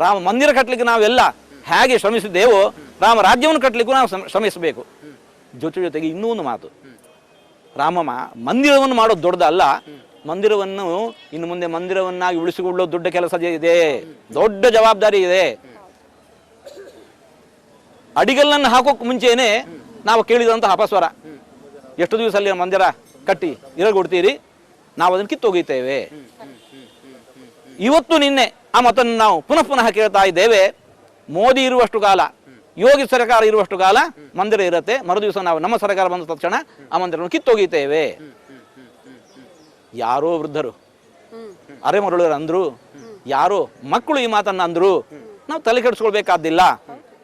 ರಾಮ ಮಂದಿರ ಕಟ್ಟಲಿಕ್ಕೆ ನಾವೆಲ್ಲ ಹೇಗೆ ಶ್ರಮಿಸಿದ್ದೇವೋ ರಾಮ ರಾಜ್ಯವನ್ನು ಕಟ್ಟಲಿಕ್ಕೂ ನಾವು ಶ್ರಮಿಸಬೇಕು. ಜೊತೆಗೆ ಇನ್ನೂ ಒಂದು ಮಾತು, ರಾಮಮ್ಮ ಮಂದಿರವನ್ನು ಮಾಡೋದು ದೊಡ್ಡದಲ್ಲ, ಮಂದಿರವನ್ನು ಇನ್ನು ಮುಂದೆ ಮಂದಿರವನ್ನಾಗಿ ಉಳಿಸಿಕೊಳ್ಳೋದು ದೊಡ್ಡ ಕೆಲಸ ಇದೆ, ದೊಡ್ಡ ಜವಾಬ್ದಾರಿ ಇದೆ. ಅಡಿಗಲ್ಲನ್ನು ಹಾಕೋಕ್ ಮುಂಚೆನೆ ನಾವು ಕೇಳಿದಂತಹ ಅಪಸ್ವರ, ಎಷ್ಟು ದಿವಸ ಅಲ್ಲಿ ಮಂದಿರ ಕಟ್ಟಿ ಇರಗೊಡ್ತೀರಿ, ನಾವು ಅದನ್ನು ಕಿತ್ತೊಗಿತೇವೆ. ಇವತ್ತು ನಿನ್ನೆ ಆ ಮಾತನ್ನು ನಾವು ಪುನಃ ಕೇಳ್ತಾ ಇದ್ದೇವೆ. ಮೋದಿ ಇರುವಷ್ಟು ಕಾಲ, ಯೋಗಿ ಸರ್ಕಾರ ಇರುವಷ್ಟು ಕಾಲ ಮಂದಿರ ಇರುತ್ತೆ. ಮರುದಿವಸ ನಾವು ನಮ್ಮ ಸರ್ಕಾರ ಬಂದ ತಕ್ಷಣ ಆ ಮಂದಿರವನ್ನು ಕಿತ್ತೊಗಿತೇವೆ. ಯಾರೋ ವೃದ್ಧರು ಅರೆಮರಳು ಅಂದ್ರು, ಯಾರೋ ಮಕ್ಕಳು ಈ ಮಾತನ್ನ ಅಂದ್ರು, ನಾವು ತಲೆ ಕೆಡಿಸ್ಕೊಳ್ಬೇಕಾದಿಲ್ಲ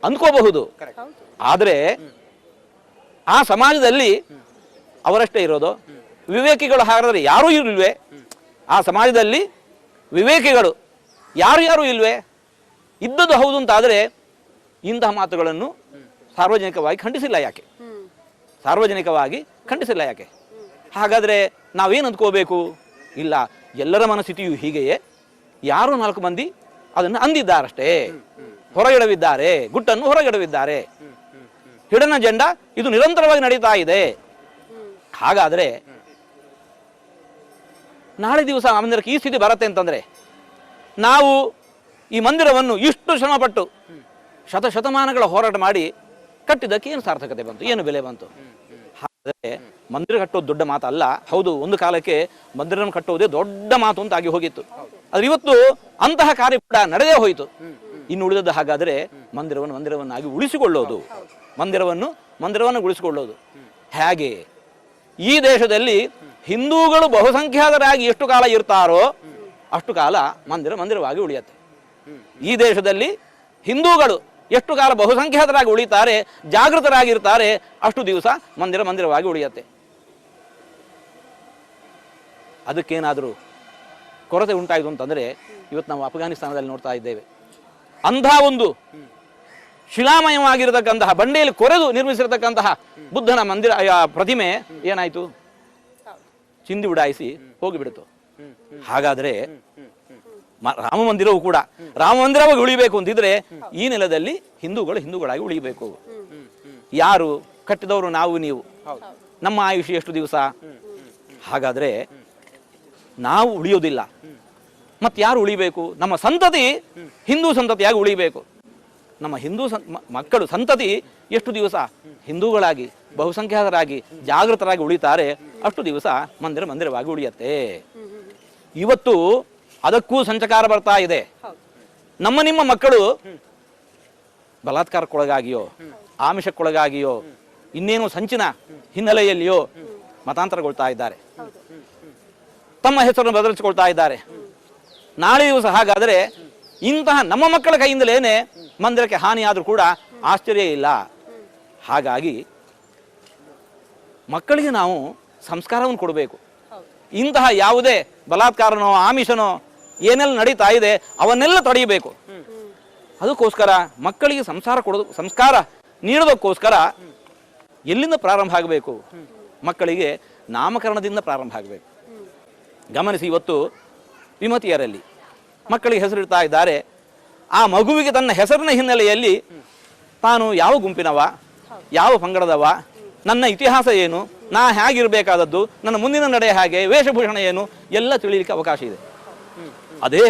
ಅಂದ್ಕೋಬಹುದು. ಆದ್ರೆ ಆ ಸಮಾಜದಲ್ಲಿ ಅವರಷ್ಟೇ ಇರೋದು, ವಿವೇಕಿಗಳು ಹಾಗಾದ್ರೆ ಯಾರೂ ಇಲ್ವೇ? ಆ ಸಮಾಜದಲ್ಲಿ ವಿವೇಕಿಗಳು ಯಾರು ಇಲ್ವೇ? ಇದ್ದದ್ದು ಹೌದು ಅಂತಾದರೆ ಇಂತಹ ಮಾತುಗಳನ್ನು ಸಾರ್ವಜನಿಕವಾಗಿ ಖಂಡಿಸಿಲ್ಲ ಯಾಕೆ? ಸಾರ್ವಜನಿಕವಾಗಿ ಖಂಡಿಸಿಲ್ಲ ಯಾಕೆ? ಹಾಗಾದರೆ ನಾವೇನು ಅಂದ್ಕೋಬೇಕು? ಇಲ್ಲ, ಎಲ್ಲರ ಮನಸ್ಥಿತಿಯು ಹೀಗೆಯೇ, ಯಾರೋ 4 ಮಂದಿ ಅದನ್ನು ಅಂದಿದ್ದಾರಷ್ಟೇ, ಹೊರಗಿಡವಿದ್ದಾರೆ, ಗುಟ್ಟನ್ನು ಹೊರಗಿಡವಿದ್ದಾರೆ. ಹಿಡನ್ ಅಜೆಂಡಾ ಇದು ನಿರಂತರವಾಗಿ ನಡೀತಾ ಇದೆ. ಹಾಗಾದರೆ ನಾಳೆ ದಿವಸ ಆ ಮಂದಿರಕ್ಕೆ ಈ ಸ್ಥಿತಿ ಬರುತ್ತೆ ಅಂತಂದರೆ, ನಾವು ಈ ಮಂದಿರವನ್ನು ಇಷ್ಟು ಶ್ರಮಪಟ್ಟು ಶತಮಾನಗಳ ಹೋರಾಟ ಮಾಡಿ ಕಟ್ಟಿದ್ದಕ್ಕೆ ಏನು ಸಾರ್ಥಕತೆ ಬಂತು, ಏನು ಬೆಲೆ ಬಂತು? ಹಾಗಾದರೆ ಮಂದಿರ ಕಟ್ಟೋದು ದೊಡ್ಡ ಮಾತಲ್ಲ. ಹೌದು, ಒಂದು ಕಾಲಕ್ಕೆ ಮಂದಿರವನ್ನು ಕಟ್ಟುವುದೇ ದೊಡ್ಡ ಮಾತು ಅಂತ ಆಗಿ ಹೋಗಿತ್ತು. ಆದ್ರೆ ಇವತ್ತು ಅಂತಹ ಕಾರ್ಯ ಕೂಡ ನಡೆದೇ ಹೋಯಿತು. ಇನ್ನು ಉಳಿದದ್ದು ಹಾಗಾದರೆ ಮಂದಿರವನ್ನಾಗಿ ಉಳಿಸಿಕೊಳ್ಳೋದು, ಮಂದಿರವನ್ನು ಉಳಿಸಿಕೊಳ್ಳೋದು ಹೇಗೆ? ಈ ದೇಶದಲ್ಲಿ ಹಿಂದೂಗಳು ಬಹುಸಂಖ್ಯಾತರಾಗಿ ಎಷ್ಟು ಕಾಲ ಇರ್ತಾರೋ ಅಷ್ಟು ಕಾಲ ಮಂದಿರವಾಗಿ ಉಳಿಯುತ್ತೆ. ಈ ದೇಶದಲ್ಲಿ ಹಿಂದೂಗಳು ಎಷ್ಟು ಕಾಲ ಬಹುಸಂಖ್ಯಾತರಾಗಿ ಉಳಿತಾರೆ, ಜಾಗೃತರಾಗಿರ್ತಾರೆ, ಅಷ್ಟು ದಿವಸ ಮಂದಿರವಾಗಿ ಉಳಿಯುತ್ತೆ. ಅದಕ್ಕೇನಾದರೂ ಕೊರತೆ ಉಂಟಾಯಿತು ಅಂತಂದರೆ ಇವತ್ತು ನಾವು ಅಫ್ಘಾನಿಸ್ತಾನದಲ್ಲಿ ನೋಡ್ತಾ ಇದ್ದೇವೆ. ಅಂಥ ಒಂದು ಶಿಲಾಮಯವಾಗಿರತಕ್ಕಂತಹ ಬಂಡೆಯಲ್ಲಿ ಕೊರೆದು ನಿರ್ಮಿಸಿರತಕ್ಕಂತಹ ಬುದ್ಧನ ಪ್ರತಿಮೆ ಏನಾಯಿತು? ಚಿಂದಿ ಉಡಾಯಿಸಿ ಹೋಗಿಬಿಡ್ತು. ಹಾಗಾದರೆ ರಾಮ ಮಂದಿರವು ಕೂಡ ರಾಮಮಂದಿರವಾಗಿ ಉಳಿಬೇಕು ಅಂತಿದ್ರೆ ಈ ನೆಲದಲ್ಲಿ ಹಿಂದೂಗಳಾಗಿ ಉಳಿಬೇಕು. ಯಾರು ಕಟ್ಟಿದವರು? ನಾವು, ನೀವು. ನಮ್ಮ ಆಯುಷ್ಯ ಎಷ್ಟು ದಿವಸ? ಹಾಗಾದರೆ ನಾವು ಉಳಿಯೋದಿಲ್ಲ, ಮತ್ತೆ ಯಾರು ಉಳಿಬೇಕು? ನಮ್ಮ ಸಂತತಿ ಹಿಂದೂ ಸಂತತಿಯಾಗಿ ಉಳಿಬೇಕು. ನಮ್ಮ ಹಿಂದೂ ಮಕ್ಕಳು ಸಂತತಿ ಎಷ್ಟು ದಿವಸ ಹಿಂದೂಗಳಾಗಿ ಬಹುಸಂಖ್ಯಾತರಾಗಿ ಜಾಗೃತರಾಗಿ ಉಳಿತಾರೆ, ಅಷ್ಟು ದಿವಸ ಮಂದಿರವಾಗಿ ಉಳಿಯುತ್ತೆ. ಇವತ್ತು ಅದಕ್ಕೂ ಸಂಚಕಾರ ಬರ್ತಾ ಇದೆ. ನಿಮ್ಮ ಮಕ್ಕಳು ಬಲಾತ್ಕಾರಕ್ಕೊಳಗಾಗಿಯೋ, ಆಮಿಷಕ್ಕೊಳಗಾಗಿಯೋ, ಇನ್ನೇನು ಸಂಚಿನ ಹಿನ್ನೆಲೆಯಲ್ಲಿಯೋ ಮತಾಂತರಗೊಳ್ತಾ ಇದ್ದಾರೆ, ತಮ್ಮ ಹೆಸರನ್ನು ಬದಲಿಸಿಕೊಳ್ತಾ ಇದ್ದಾರೆ. ನಾಳೆ ದಿವಸ ಹಾಗಾದರೆ ಇಂತಹ ನಮ್ಮ ಮಕ್ಕಳ ಕೈಯಿಂದಲೇನೆ ಮಂದಿರಕ್ಕೆ ಹಾನಿಯಾದರೂ ಕೂಡ ಆಶ್ಚರ್ಯ ಇಲ್ಲ. ಹಾಗಾಗಿ ಮಕ್ಕಳಿಗೆ ನಾವು ಸಂಸ್ಕಾರವನ್ನು ಕೊಡಬೇಕು. ಇಂತಹ ಯಾವುದೇ ಬಲಾತ್ಕಾರನೋ ಆಮಿಷನೋ ಏನೆಲ್ಲ ನಡೀತಾ ಇದೆ ಅವನ್ನೆಲ್ಲ ತಡೆಯಬೇಕು. ಅದಕ್ಕೋಸ್ಕರ ಮಕ್ಕಳಿಗೆ ಸಂಸ್ಕಾರ ನೀಡೋದಕ್ಕೋಸ್ಕರ ಎಲ್ಲಿಂದ ಪ್ರಾರಂಭ ಆಗಬೇಕು? ಮಕ್ಕಳಿಗೆ ನಾಮಕರಣದಿಂದ ಪ್ರಾರಂಭ ಆಗಬೇಕು. ಗಮನಿಸಿ, ಇವತ್ತು ವಿಮತಿಯರಲ್ಲಿ ಮಕ್ಕಳಿಗೆ ಹೆಸರಿಡ್ತಾ ಇದ್ದಾರೆ. ಆ ಮಗುವಿಗೆ ತನ್ನ ಹೆಸರಿನ ಹಿನ್ನೆಲೆಯಲ್ಲಿ ತಾನು ಯಾವ ಗುಂಪಿನವ, ಯಾವ ಪಂಗಡದವ, ನನ್ನ ಇತಿಹಾಸ ಏನು, ನಾ ಹೇಗಿರಬೇಕಾದದ್ದು, ನನ್ನ ಮುಂದಿನ ನಡೆ ಹೇಗೆ, ವೇಷಭೂಷಣ ಏನು ಎಲ್ಲ ತಿಳಿಯಲಿಕ್ಕೆ ಅವಕಾಶ ಇದೆ. ಅದೇ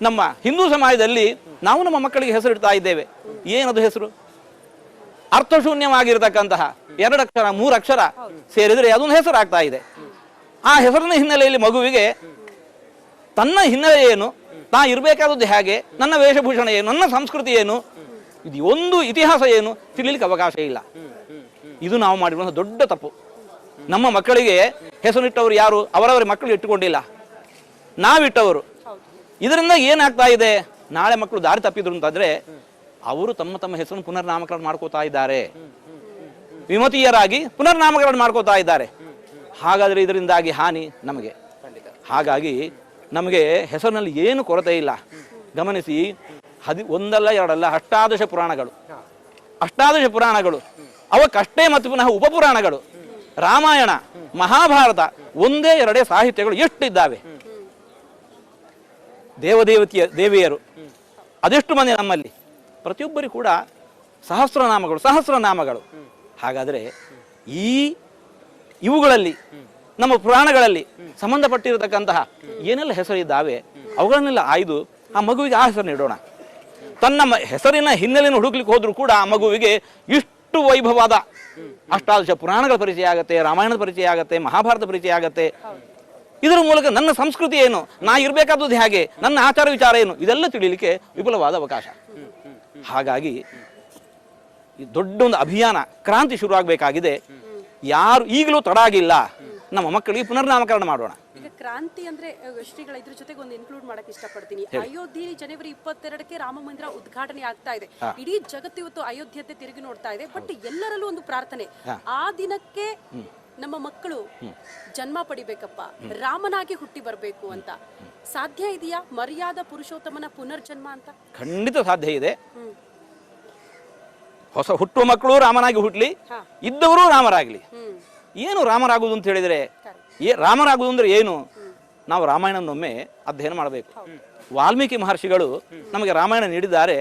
ನಮ್ಮ ಹಿಂದೂ ಸಮಾಜದಲ್ಲಿ ನಾವು ನಮ್ಮ ಮಕ್ಕಳಿಗೆ ಹೆಸರಿಡ್ತಾ ಇದ್ದೇವೆ. ಏನದು ಹೆಸರು? ಅರ್ಥಶೂನ್ಯವಾಗಿರತಕ್ಕಂತಹ 2 ಅಕ್ಷರ 3 ಅಕ್ಷರ ಸೇರಿದರೆ ಅದೊಂದು ಹೆಸರಾಗ್ತಾ ಇದೆ. ಆ ಹೆಸರಿನ ಹಿನ್ನೆಲೆಯಲ್ಲಿ ಮಗುವಿಗೆ ತನ್ನ ಹಿನ್ನೆಲೆ ಏನು, ತಾ ಇರಬೇಕಾದದ್ದು ಹೇಗೆ, ನನ್ನ ವೇಷಭೂಷಣ ಏನು, ನನ್ನ ಸಂಸ್ಕೃತಿ ಏನು, ಇದು ಒಂದು ಇತಿಹಾಸ ಏನು ತಿಳಿಲಿಕ್ಕೆ ಅವಕಾಶ ಇಲ್ಲ. ಇದು ನಾವು ಮಾಡಿರುವಂಥ ದೊಡ್ಡ ತಪ್ಪು. ನಮ್ಮ ಮಕ್ಕಳಿಗೆ ಹೆಸರಿಟ್ಟವರು ಯಾರು? ಅವರವರ ಮಕ್ಕಳು ಇಟ್ಟುಕೊಂಡಿಲ್ಲ, ನಾವಿಟ್ಟವರು. ಇದರಿಂದ ಏನಾಗ್ತಾ ಇದೆ? ನಾಳೆ ಮಕ್ಕಳು ದಾರಿ ತಪ್ಪಿದ್ರು ಅಂತಂದ್ರೆ ಅವರು ತಮ್ಮ ಹೆಸರನ್ನು ಪುನರ್ನಾಮಕರಣ ಮಾಡ್ಕೋತಾ ಇದ್ದಾರೆ, ವಿಮತೀಯರಾಗಿ ಪುನರ್ನಾಮಕರಣ ಮಾಡ್ಕೋತಾ ಇದ್ದಾರೆ. ಹಾಗಾದರೆ ಇದರಿಂದಾಗಿ ಹಾನಿ ನಮಗೆ. ಹಾಗಾಗಿ ನಮಗೆ ಹೆಸರಿನಲ್ಲಿ ಏನು ಕೊರತೆ ಇಲ್ಲ. ಗಮನಿಸಿ, 1 2 ಅಲ್ಲ, ಅಷ್ಟಾದಶ ಪುರಾಣಗಳು ಅವಕ್ಕಷ್ಟೇ ಮತ್ತು ಪುನಃ ಉಪಪುರಾಣಗಳು, ರಾಮಾಯಣ, ಮಹಾಭಾರತ, 1 2 ಸಾಹಿತ್ಯಗಳು ಎಷ್ಟಿದ್ದಾವೆ. ದೇವಿಯರು ಅದೆಷ್ಟು ಮಂದಿ ನಮ್ಮಲ್ಲಿ ಪ್ರತಿಯೊಬ್ಬರಿಗೂ ಕೂಡ ಸಹಸ್ರನಾಮಗಳು. ಹಾಗಾದರೆ ಇವುಗಳಲ್ಲಿ ನಮ್ಮ ಪುರಾಣಗಳಲ್ಲಿ ಸಂಬಂಧಪಟ್ಟಿರತಕ್ಕಂತಹ ಏನೆಲ್ಲ ಹೆಸರಿದ್ದಾವೆ ಅವುಗಳನ್ನೆಲ್ಲ ಆಯ್ದು ಆ ಮಗುವಿಗೆ ಆ ಹೆಸರು ನೀಡೋಣ. ತನ್ನ ಹೆಸರಿನ ಹಿನ್ನೆಲೆಯನ್ನು ಹುಡುಕ್ಲಿಕ್ಕೆ ಹೋದ್ರೂ ಕೂಡ ಆ ಮಗುವಿಗೆ ಇಷ್ಟು ವೈಭವವಾದ ಅಷ್ಟಾದಶ ಪುರಾಣಗಳ ಪರಿಚಯ ಆಗತ್ತೆ, ರಾಮಾಯಣದ ಪರಿಚಯ ಆಗತ್ತೆ, ಮಹಾಭಾರತ ಪರಿಚಯ ಆಗತ್ತೆ. ಇದರ ಮೂಲಕ ನನ್ನ ಸಂಸ್ಕೃತಿ ಏನು, ನಾ ಇರಬೇಕಾದದ್ದು ಹೇಗೆ, ನನ್ನ ಆಚಾರ ವಿಚಾರ ಏನು, ಇದೆಲ್ಲ ತಿಳಿಯಲಿಕ್ಕೆ ವಿಪುಲವಾದ ಅವಕಾಶ. ಹಾಗಾಗಿ ದೊಡ್ಡ ಒಂದು ಅಭಿಯಾನ ಕ್ರಾಂತಿ ಶುರುವಾಗಬೇಕಾಗಿದೆ. ಯಾರು ಈಗಲೂ ತಡ ಆಗಿಲ್ಲ, ನಮ್ಮ ಮಕ್ಕಳಿಗೆ ಪುನರ್ನಾಮಕರಣ ಮಾಡೋಣ. ಈಗ ಕ್ರಾಂತಿ ಅಂದ್ರೆ ಶ್ರೀಗಳ ಇದ್ರ ಜೊತೆಗೆ ಒಂದು ಇನ್ಕ್ಲೂಡ್ ಮಾಡಕ್ಕೆ ಇಷ್ಟಪಡ್ತೀನಿ. ಅಯೋಧ್ಯೆಯಲ್ಲಿ ಜನವರಿ 22ಕ್ಕೆ ರಾಮ ಮಂದಿರ ಉದ್ಘಾಟನೆ ಆಗ್ತಾ ಇದೆ. ಇಡೀ ಜಗತ್ತು ಇವತ್ತು ಅಯೋಧ್ಯೆಯತ್ತೆ ತಿರುಗಿ ನೋಡ್ತಾ ಇದೆ. ಬಟ್ ಎಲ್ಲರಲ್ಲೂ ಒಂದು ಪ್ರಾರ್ಥನೆ, ಆ ದಿನಕ್ಕೆ ನಮ್ಮ ಮಕ್ಕಳು ಜನ್ಮ ಪಡಿಬೇಕಪ್ಪ, ರಾಮನಾಗಿ ಹುಟ್ಟಿ ಬರಬೇಕು ಅಂತ. ಸಾಧ್ಯ ಇದೆಯಾ ಮರ್ಯಾದ ಪುರುಷೋತ್ತಮನ ಪುನರ್ಜನ್ಮ ಅಂತ? ಖಂಡಿತ ಸಾಧ್ಯ ಇದೆ. ಹೊಸ ಹುಟ್ಟುವ ಮಕ್ಕಳು ರಾಮನಾಗಿ ಹುಟ್ಲಿ, ಇದ್ದವರು ರಾಮರಾಗ್ಲಿ. ಏನು ರಾಮರಾಗುವುದು ಅಂತ ಹೇಳಿದ್ರೆ, ರಾಮರಾಗುವುದು ಅಂದ್ರೆ ಏನು? ನಾವು ರಾಮಾಯಣನೊಮ್ಮೆ ಅಧ್ಯಯನ ಮಾಡಬೇಕು. ವಾಲ್ಮೀಕಿ ಮಹರ್ಷಿಗಳು ನಮಗೆ ರಾಮಾಯಣ ನೀಡಿದ್ದಾರೆ.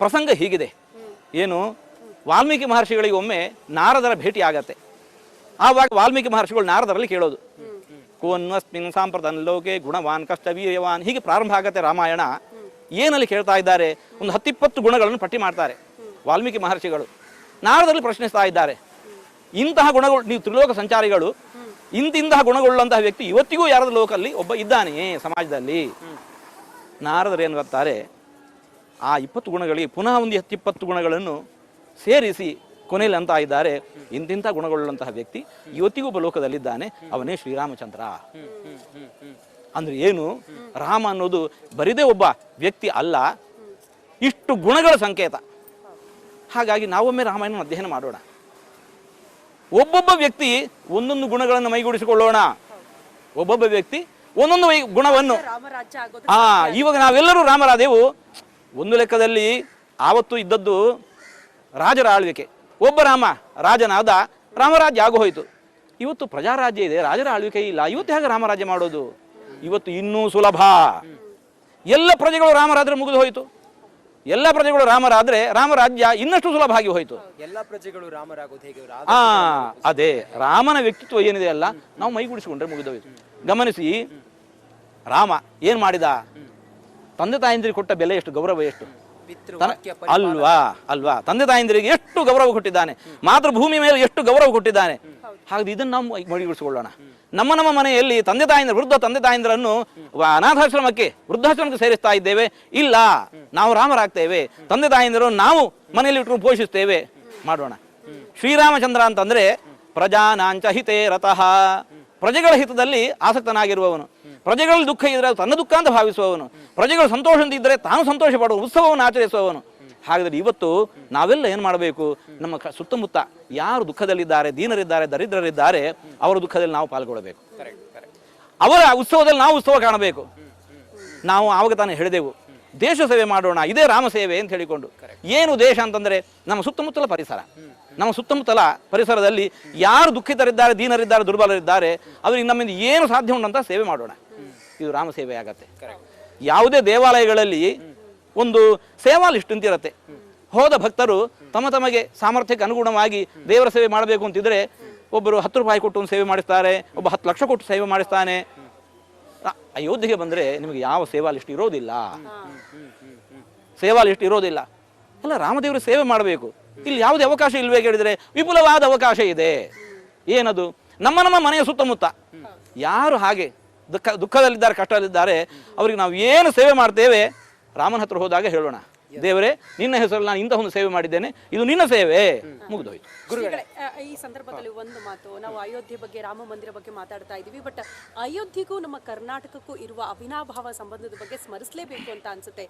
ಪ್ರಸಂಗ ಹೀಗಿದೆ. ಏನು, ವಾಲ್ಮೀಕಿ ಮಹರ್ಷಿಗಳಿಗೆ ಒಮ್ಮೆ ನಾರದರ ಭೇಟಿ ಆಗತ್ತೆ. ಆವಾಗ ವಾಲ್ಮೀಕಿ ಮಹರ್ಷಿಗಳು ನಾರದರಲ್ಲಿ ಕೇಳೋದು, ಕೋನ್ವಸ್ಮಿನ್ ಸಾಂಪ್ರದಾನ ಲೋಕೆ ಗುಣವಾನ್ ಕಷ್ಟ ವೀರ್ಯವಾನ್, ಹೀಗೆ ಪ್ರಾರಂಭ ಆಗತ್ತೆ ರಾಮಾಯಣ. ಏನಲ್ಲಿ ಕೇಳ್ತಾ ಇದ್ದಾರೆ? ಒಂದು 10-20 ಗುಣಗಳನ್ನು ಪಟ್ಟಿ ಮಾಡ್ತಾರೆ ವಾಲ್ಮೀಕಿ ಮಹರ್ಷಿಗಳು. ನಾರದಲ್ಲಿ ಪ್ರಶ್ನಿಸ್ತಾ ಇದ್ದಾರೆ, ಇಂತಹ ಗುಣಗಳು, ನೀವು ತ್ರಿಲೋಕ ಸಂಚಾರಿಗಳು, ಇಂತಹ ಗುಣಗಳುಳ್ಳಂತಹ ವ್ಯಕ್ತಿ ಇವತ್ತಿಗೂ ಯಾರದ ಲೋಕಲ್ಲಿ ಒಬ್ಬ ಇದ್ದಾನೆಯೇ ಸಮಾಜದಲ್ಲಿ? ನಾರದರು ಏನು ಬರ್ತಾರೆ, ಆ 20 ಗುಣಗಳಿಗೆ ಪುನಃ ಒಂದು 10-20 ಗುಣಗಳನ್ನು ಸೇರಿಸಿ ಕೊನೆಯಲ್ಲಿ ಅಂತ ಇದ್ದಾರೆ, ಇಂತಿಂಥ ಗುಣಗಳುಳ್ಳಂತಹ ವ್ಯಕ್ತಿ ಇವತ್ತಿಗೂ ಒಬ್ಬ ಲೋಕದಲ್ಲಿದ್ದಾನೆ, ಅವನೇ ಶ್ರೀರಾಮಚಂದ್ರ. ಅಂದ್ರೆ ಏನು, ರಾಮ ಅನ್ನೋದು ಬರಿದೇ ಒಬ್ಬ ವ್ಯಕ್ತಿ ಅಲ್ಲ, ಇಷ್ಟು ಗುಣಗಳ ಸಂಕೇತ. ಹಾಗಾಗಿ ನಾವೊಮ್ಮೆ ರಾಮಾಯಣ ಅಧ್ಯಯನ ಮಾಡೋಣ. ಒಬ್ಬೊಬ್ಬ ವ್ಯಕ್ತಿ ಒಂದೊಂದು ಗುಣಗಳನ್ನು ಮೈಗೂಡಿಸಿಕೊಳ್ಳೋಣ. ಒಬ್ಬೊಬ್ಬ ವ್ಯಕ್ತಿ ಒಂದೊಂದು ಗುಣವನ್ನು. ಇವಾಗ ನಾವೆಲ್ಲರೂ ರಾಮರಾದೆವು. ಒಂದು ಲೆಕ್ಕದಲ್ಲಿ ಆವತ್ತು ಇದ್ದದ್ದು ರಾಜರ ಆಳ್ವಿಕೆ. ಒಬ್ಬ ರಾಜನಾದ, ರಾಮರಾಜ್ಯ ಆಗೋಯ್ತು. ಇವತ್ತು ಪ್ರಜಾರಾಜ್ಯ ಇದೆ, ರಾಜರ ಆಳ್ವಿಕೆ ಇಲ್ಲ. ಇವತ್ತು ಹೇಗೆ ರಾಮರಾಜ್ಯ ಮಾಡೋದು? ಇವತ್ತು ಇನ್ನೂ ಸುಲಭ. ಎಲ್ಲ ಪ್ರಜೆಗಳು ರಾಮರಾದ್ರೆ ಮುಗಿದು ಹೋಯಿತು. ಎಲ್ಲ ಪ್ರಜೆಗಳು ರಾಮರಾದ್ರೆ ರಾಮರಾಜ್ಯ ಇನ್ನಷ್ಟು ಸುಲಭ ಆಗಿ ಹೋಯಿತು. ಎಲ್ಲ ಪ್ರಜೆಗಳು ರಾಮರಾಗೋದು ಹೇಗೆ? ಅದೇ ರಾಮನ ವ್ಯಕ್ತಿತ್ವ ಏನಿದೆ ಅಲ್ಲ, ನಾವು ಮೈಗೂಡಿಸಿಕೊಂಡ್ರೆ ಮುಗಿದೋಯ್ತು. ಗಮನಿಸಿ, ರಾಮ ಏನ್ ಮಾಡಿದ? ತಂದೆ ತಾಯಂದಿರಿಗೆ ಕೊಟ್ಟ ಬೆಲೆ ಎಷ್ಟು, ಗೌರವ ಎಷ್ಟು ಅಲ್ವಾ? ತಂದೆ ತಾಯಂದಿರಿಗೆ ಎಷ್ಟು ಗೌರವ ಕೊಟ್ಟಿದ್ದಾನೆ, ಮಾತೃಭೂಮಿ ಮೇಲೆ ಎಷ್ಟು ಗೌರವ ಕೊಟ್ಟಿದ್ದಾನೆ. ಹಾಗಾಗಿ ಇದನ್ನು ನಾವು ಮೈಗೂಡಿಸಿಕೊಳ್ಳೋಣ. ನಮ್ಮ ಮನೆಯಲ್ಲಿ ವೃದ್ಧ ತಂದೆ ತಾಯಂದಿರನ್ನು ಅನಾಥಾಶ್ರಮಕ್ಕೆ, ವೃದ್ಧಾಶ್ರಮಕ್ಕೆ ಸೇರಿಸ್ತಾ ಇದ್ದೇವೆ? ಇಲ್ಲ, ನಾವು ರಾಮರಾಗ್ತೇವೆ. ತಂದೆ ತಾಯಂದಿರು ನಾವು ಮನೆಯಲ್ಲಿ ಇಟ್ಟರು ಪೋಷಿಸ್ತೇವೆ. ಮಾಡೋಣ. ಶ್ರೀರಾಮಚಂದ್ರ ಅಂತಂದ್ರೆ ಪ್ರಜಾನಾಂಚ ಹಿತೇ ರತಃ, ಪ್ರಜೆಗಳ ಹಿತದಲ್ಲಿ ಆಸಕ್ತನಾಗಿರುವವನು, ಪ್ರಜೆಗಳಲ್ಲಿ ದುಃಖ ಇದ್ರೆ ತನ್ನ ದುಃಖ ಅಂತ ಭಾವಿಸುವವನು, ಪ್ರಜೆಗಳು ಸಂತೋಷದಿಂದ ಇದ್ದರೆ ತಾನು ಸಂತೋಷ ಪಡುವ ಉತ್ಸವವನ್ನು ಆಚರಿಸುವವನು. ಹಾಗಾದ್ರೆ ಇವತ್ತು ನಾವೆಲ್ಲ ಏನು ಮಾಡಬೇಕು? ನಮ್ಮ ಸುತ್ತಮುತ್ತ ಯಾರು ದುಃಖದಲ್ಲಿದ್ದಾರೆ, ದೀನರಿದ್ದಾರೆ, ದರಿದ್ರರಿದ್ದಾರೆ, ಅವರ ದುಃಖದಲ್ಲಿ ನಾವು ಪಾಲ್ಗೊಳ್ಳಬೇಕು. ಅವರ ಉತ್ಸವದಲ್ಲಿ ನಾವು ಉತ್ಸವ ಕಾಣಬೇಕು. ನಾವು ಆವಾಗ ತಾನೇ ಹೇಳಿದೆವು, ದೇಶ ಸೇವೆ ಮಾಡೋಣ, ಇದೇ ರಾಮ ಸೇವೆ ಅಂತ ಹೇಳಿಕೊಂಡು. ಏನು ದೇಶ ಅಂತಂದ್ರೆ ನಮ್ಮ ಸುತ್ತಮುತ್ತಲ ಪರಿಸರ. ನಮ್ಮ ಸುತ್ತಮುತ್ತಲ ಪರಿಸರದಲ್ಲಿ ಯಾರು ದುಃಖಿತರಿದ್ದಾರೆ, ದೀನರಿದ್ದಾರೆ, ದುರ್ಬಲರಿದ್ದಾರೆ, ಅವರಿಗೆ ನಮ್ಮಿಂದ ಏನು ಸಾಧ್ಯ ಉಂಟಂತ ಸೇವೆ ಮಾಡೋಣ. ಇದು ರಾಮ ಸೇವೆ ಆಗತ್ತೆ. ಯಾವುದೇ ದೇವಾಲಯಗಳಲ್ಲಿ ಒಂದು ಸೇವಾ ಲಿಸ್ಟ್ ಅಂತಿರತ್ತೆ. ಹೋದ ಭಕ್ತರು ತಮಗೆ ಸಾಮರ್ಥ್ಯಕ್ಕೆ ಅನುಗುಣವಾಗಿ ದೇವರ ಸೇವೆ ಮಾಡಬೇಕು ಅಂತಿದ್ರೆ, ಒಬ್ಬರು 10 ರೂಪಾಯಿ ಕೊಟ್ಟು ಒಂದು ಸೇವೆ ಮಾಡಿಸ್ತಾರೆ, ಒಬ್ಬ 10 ಲಕ್ಷ ಕೊಟ್ಟು ಸೇವೆ ಮಾಡಿಸ್ತಾನೆ. ಅಯೋಧ್ಯೆಗೆ ಬಂದ್ರೆ ನಿಮಗೆ ಯಾವ ಸೇವಾ ಲಿಸ್ಟ್ ಇರೋದಿಲ್ಲ. ಸೇವಾ ಲಿಸ್ಟ್ ಇರೋದಿಲ್ಲ. ಅಲ್ಲ, ರಾಮದೇವರ ಸೇವೆ ಮಾಡಬೇಕು. ಇಲ್ಲಿ ಯಾವುದೇ ಅವಕಾಶ ಇಲ್ವೇ ಕೇಳಿದ್ರೆ ವಿಪುಲವಾದ ಅವಕಾಶ ಇದೆ. ಏನದು? ನಮ್ಮ ಮನೆಯ ಸುತ್ತಮುತ್ತ ಯಾರು ಹಾಗೆ ದುಃಖದಲ್ಲಿದ್ದಾರೆ, ಕಷ್ಟದಲ್ಲಿದ್ದಾರೆ, ಅವ್ರಿಗೆ ನಾವು ಏನು ಸೇವೆ ಮಾಡ್ತೇವೆ, ರಾಮನ ಹತ್ರ ಹೋದಾಗ ಹೇಳೋಣ, ದೇವರೇ ನಿನ್ನ ಹೆಸರಲ್ಲಿ ನಾನು ಇಂತಹ ಒಂದು ಸೇವೆ ಮಾಡಿದ್ದೇನೆ, ಇದು ನಿನ್ನ ಸೇವೆ, ಮುಗಿದೋಯ್ತು. ಗುರುಗಳೇ, ಈ ಸಂದರ್ಭದಲ್ಲಿ ಒಂದು ಮಾತು, ನಾವು ಅಯೋಧ್ಯೆ ಬಗ್ಗೆ, ರಾಮ ಮಂದಿರ ಬಗ್ಗೆ ಮಾತಾಡ್ತಾ ಇದ್ದೀವಿ. ಬಟ್ ಅಯೋಧ್ಯೆಗೂ ನಮ್ಮ ಕರ್ನಾಟಕಕ್ಕೂ ಇರುವ ಅವಿನಾಭಾವ ಸಂಬಂಧದ ಬಗ್ಗೆ ಸ್ಮರಿಸಲೇಬೇಕು ಅಂತ ಅನ್ಸುತ್ತೆ.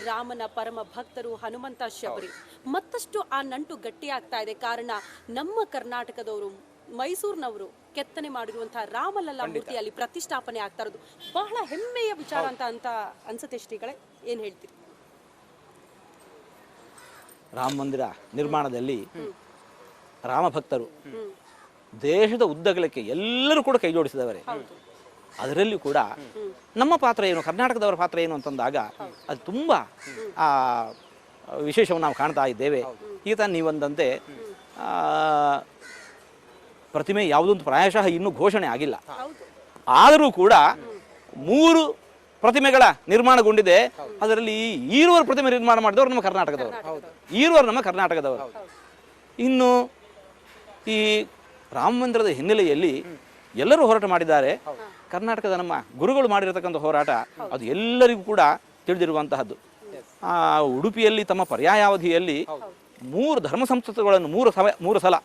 ರಾಮನ ಪರಮ ಭಕ್ತರು ಹನುಮಂತ ಶಬರಿ, ಮತ್ತಷ್ಟು ಆ ನಂಟು ಗಟ್ಟಿಯಾಗ್ತಾ ಇದೆ. ಕಾರಣ ನಮ್ಮ ಕರ್ನಾಟಕದವರು, ಮೈಸೂರಿನವರು ಕೆತ್ತನೆ ಮಾಡಿರುವಂತಹ ರಾಮಲಲ್ಲಾ ಮೂರ್ತಿ ಅಲ್ಲಿ ಪ್ರತಿಷ್ಠಾಪನೆ ಆಗ್ತಾ ಇರೋದು ಬಹಳ ಹೆಮ್ಮೆಯ ವಿಚಾರ ಅಂತ ಅನ್ಸುತ್ತೆ. ಶ್ರೀಗಳೇ, ಏನ್ ಹೇಳ್ತೀರಿ? ರಾಮ ಮಂದಿರ ನಿರ್ಮಾಣದಲ್ಲಿ ರಾಮ ಭಕ್ತರು ದೇಶದ ಉದ್ದಗಲಕ್ಕೆ ಎಲ್ಲರೂ ಕೂಡ ಕೈ ಜೋಡಿಸಿದವರೇ. ಅದರಲ್ಲಿ ಕೂಡ ನಮ್ಮ ಪಾತ್ರ ಏನು, ಕರ್ನಾಟಕದವರ ಪಾತ್ರ ಏನು ಅಂತಂದಾಗ ಅದು ತುಂಬ ವಿಶೇಷವನ್ನು ನಾವು ಕಾಣ್ತಾ ಇದ್ದೇವೆ. ಈಗ ನೀವಂದಂತೆ ಪ್ರತಿಮೆ ಯಾವುದೊಂದು ಪ್ರಾಯಶಃ ಇನ್ನೂ ಘೋಷಣೆ ಆಗಿಲ್ಲ. ಆದರೂ ಕೂಡ 3 ಪ್ರತಿಮೆಗಳ ನಿರ್ಮಾಣಗೊಂಡಿದೆ. ಅದರಲ್ಲಿ ಈರುವರು ಪ್ರತಿಮೆ ನಿರ್ಮಾಣ ಮಾಡಿದವರು ನಮ್ಮ ಕರ್ನಾಟಕದವರು. ಇನ್ನು ಈ ರಾಮ ಮಂದಿರದ ಹಿನ್ನೆಲೆಯಲ್ಲಿ ಎಲ್ಲರೂ ಹೋರಾಟ ಮಾಡಿದ್ದಾರೆ. ಕರ್ನಾಟಕದ ನಮ್ಮ ಗುರುಗಳು ಮಾಡಿರತಕ್ಕಂಥ ಹೋರಾಟ ಅದು ಎಲ್ಲರಿಗೂ ಕೂಡ ತಿಳಿದಿರುವಂತಹದ್ದು. ಉಡುಪಿಯಲ್ಲಿ ತಮ್ಮ ಪರ್ಯಾಯಾವಧಿಯಲ್ಲಿ 3 ಧರ್ಮ ಸಂಸತ್ತುಗಳನ್ನು 3 ಸಲ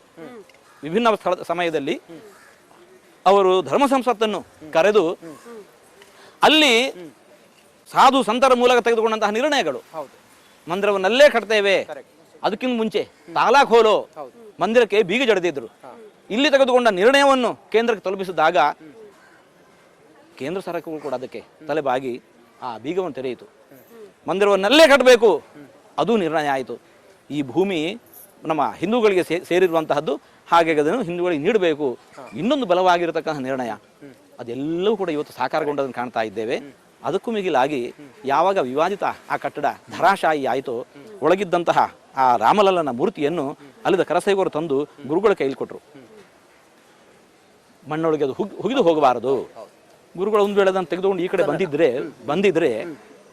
ವಿಭಿನ್ನ ಸಮಯದಲ್ಲಿ ಅವರು ಧರ್ಮ ಸಂಸತ್ತನ್ನು ಕರೆದು ಅಲ್ಲಿ ಸಾಧು ಸಂತರ ಮೂಲಕ ತೆಗೆದುಕೊಂಡಂತಹ ನಿರ್ಣಯಗಳು, ಮಂದಿರವನ್ನಲ್ಲೇ ಕಟ್ತೇವೆ, ಅದಕ್ಕಿಂತ ಮುಂಚೆ ತಾಲಾಕ್ ಹೋಲೋ ಮಂದಿರಕ್ಕೆ ಬೀಗ ಜಡಿದಿದ್ರು. ಇಲ್ಲಿ ತೆಗೆದುಕೊಂಡ ನಿರ್ಣಯವನ್ನು ಕೇಂದ್ರಕ್ಕೆ ತಲುಪಿಸಿದಾಗ ಕೇಂದ್ರ ಸರ್ಕಾರಗಳು ಕೂಡ ಅದಕ್ಕೆ ತಲೆಬಾಗಿ ಆ ಬೀಗವನ್ನು ತೆರೆಯಿತು. ಮಂದಿರವನ್ನಲ್ಲೇ ಕಟ್ಟಬೇಕು, ಅದು ನಿರ್ಣಯ ಆಯಿತು. ಈ ಭೂಮಿ ನಮ್ಮ ಹಿಂದೂಗಳಿಗೆ ಸೇರಿರುವಂತಹದ್ದು, ಹಾಗಾಗಿ ಅದನ್ನು ಹಿಂದೂಗಳಿಗೆ ನೀಡಬೇಕು, ಇನ್ನೊಂದು ಬಲವಾಗಿರತಕ್ಕಂಥ ನಿರ್ಣಯ. ಅದೆಲ್ಲವೂ ಕೂಡ ಇವತ್ತು ಸಾಕಾರಗೊಂಡದನ್ನು ಕಾಣ್ತಾ ಇದ್ದೇವೆ. ಅದಕ್ಕೂ ಮಿಗಿಲಾಗಿ ಯಾವಾಗ ವಿವಾದಿತ ಆ ಕಟ್ಟಡ ಧರಾಶಾಯಿ ಆಯಿತು, ಒಳಗಿದ್ದಂತಹ ಆ ರಾಮಲಲ್ಲನ ಮೂರ್ತಿಯನ್ನು ಅಲ್ಲಿದ್ದ ಕರಸೇವಕರು ತಂದು ಗುರುಗಳ ಕೈಲಿ ಕೊಟ್ಟರು. ಮಣ್ಣೊಳಗೆ ಅದು ಹುಗಿದು ಹೋಗಬಾರದು. ಗುರುಗಳು ಒಂದು ವೇಳೆ ಅದನ್ನು ತೆಗೆದುಕೊಂಡು ಈ ಕಡೆ ಬಂದಿದ್ರೆ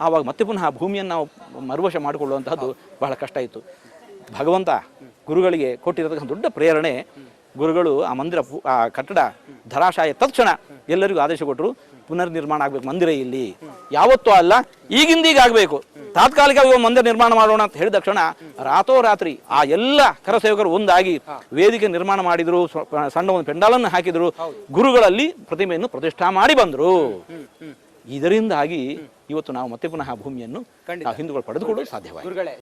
ಆವಾಗ ಮತ್ತೆ ಪುನಃ ಆ ಭೂಮಿಯನ್ನು ನಾವು ಮರುವಶ ಮಾಡಿಕೊಳ್ಳುವಂತಹದ್ದು ಬಹಳ ಕಷ್ಟ ಇತ್ತು. ಭಗವಂತ ಗುರುಗಳಿಗೆ ಕೊಟ್ಟಿರತಕ್ಕಂಥ ದೊಡ್ಡ ಪ್ರೇರಣೆ, ಗುರುಗಳು ಆ ಮಂದಿರ ಆ ಕಟ್ಟಡ ಧರಾಶಾಯ ತಕ್ಷಣ ಎಲ್ಲರಿಗೂ ಆದೇಶ ಕೊಟ್ಟರು, ಪುನರ್ ನಿರ್ಮಾಣ ಆಗ್ಬೇಕು ಮಂದಿರ ಇಲ್ಲಿ, ಯಾವತ್ತೂ ಅಲ್ಲ ಈಗಿಂದೀಗ ಆಗಬೇಕು, ತಾತ್ಕಾಲಿಕವಾಗಿ ಮಂದಿರ ನಿರ್ಮಾಣ ಮಾಡೋಣ ಅಂತ ಹೇಳಿದ ತಕ್ಷಣ ರಾತ್ರೋರಾತ್ರಿ ಆ ಎಲ್ಲ ಕರಸೇವಕರು ಒಂದಾಗಿ ವೇದಿಕೆ ನಿರ್ಮಾಣ ಮಾಡಿದ್ರು, ಸಣ್ಣ ಒಂದು ಪೆಂಡಾಲನ್ನು ಹಾಕಿದ್ರು, ಗುರುಗಳಲ್ಲಿ ಪ್ರತಿಮೆಯನ್ನು ಪ್ರತಿಷ್ಠಾ ಮಾಡಿ ಬಂದರು. ಇದರಿಂದಾಗಿ ಇವತ್ತು ನಾವು ಮತ್ತೆ ಪುನಃ ಭೂಮಿಯನ್ನು ಹಿಂದೂಗಳು ಪಡೆದುಕೊಳ್ಳಲು ಸಾಧ್ಯವಾಗಿದೆ.